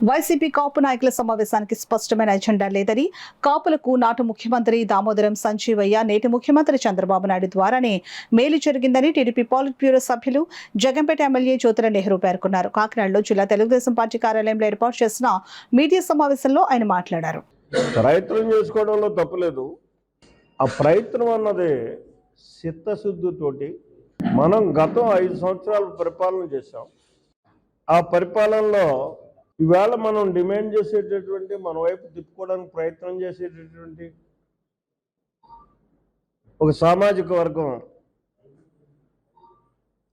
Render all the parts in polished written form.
YCP కాపు నాయకుల సమావేశానికి స్పష్టమైన ఎజెండా లేదని, కాపులకు నాటి ముఖ్యమంత్రి దామోదరం సంజీవయ్య, నేటి ముఖ్యమంత్రి చంద్రబాబు నాయుడు ద్వారానే మేలు జరిగిందని టీడీపీ పాలిట్ బ్యూరో సభ్యులు జగంపేట ఎమ్మెల్యే జ్యోతుల నెహ్రూ పేర్కొన్నారు. కాకినాడలో జిల్లా తెలుగుదేశం పార్టీ కార్యాలయంలో ఏర్పాటు చేసిన మీడియా సమావేశంలో ఆయన మాట్లాడారు. ప్రయత్నం చేసుకోవడంలో తప్పులేదు. ఆ ప్రయత్నం అన్నది చిత్తశుద్ధితోటి మనం గతం 5 సంవత్సరాలు పరిపాలన చేశాం. ఆ పరిపాలనలో ఈవేళ మనం డిమాండ్ చేసేటటువంటి, మన వైపు తిప్పుకోవడానికి ప్రయత్నం చేసేటటువంటి ఒక సామాజిక వర్గం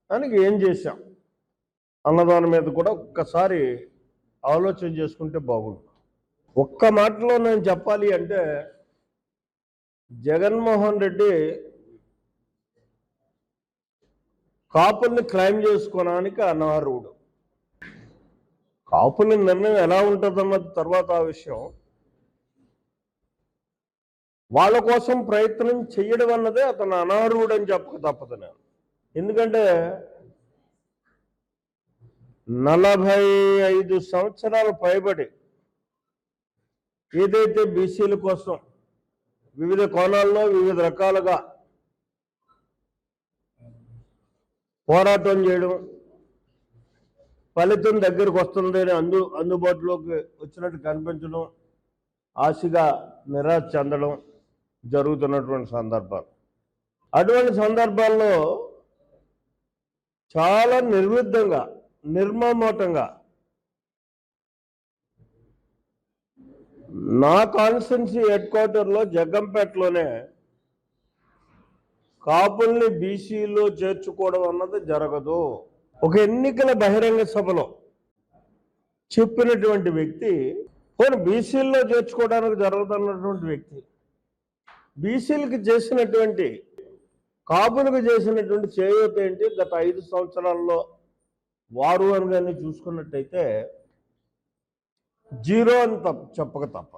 దానికి ఏం చేశాం అన్నదాని మీద కూడా ఒక్కసారి ఆలోచన చేసుకుంటే బాగుంది. ఒక్క మాటలో నేను చెప్పాలి అంటే, జగన్మోహన్ రెడ్డి కాపుల్ని క్లైమ్ చేసుకోవడానికి అనర్హుడు. కాపుల నిర్ణయం ఎలా ఉంటుందన్నది తర్వాత ఆ విషయం. వాళ్ళ కోసం ప్రయత్నం చేయడం అన్నదే అతను అనర్హుడు అని చెప్పక తప్పదు నేను. ఎందుకంటే 45 సంవత్సరాలు పైబడి ఏదైతే బీసీల కోసం వివిధ కోణాల్లో వివిధ రకాలుగా పోరాటం చేయడం, ఫలితం దగ్గరకు వస్తుంది అని అందుబాటులోకి వచ్చినట్టు కనిపించడం, ఆశగా నిరాశ చెందడం జరుగుతున్నటువంటి సందర్భాలు. అటువంటి సందర్భాల్లో చాలా నిర్విఘ్నంగా, నిర్మమోటంగా నా కాన్స్టిట్యున్సీ హెడ్ క్వార్టర్లో జగ్గంపేటలోనే కాపుల్ని బీసీలో చేర్చుకోవడం అన్నది జరగదు. ఒక ఎన్నికల బహిరంగ సభలో చెప్పినటువంటి వ్యక్తి పోనీ బీసీల్లో చేర్చుకోవడానికి జరగదన్నటువంటి వ్యక్తి బీసీలకు చేసినటువంటి, కాపులకు చేసినటువంటి చేయూత ఏంటి గత 5 సంవత్సరాల్లో వారు అని కానీ చూసుకున్నట్టయితే జీరో అని చెప్పక తప్ప.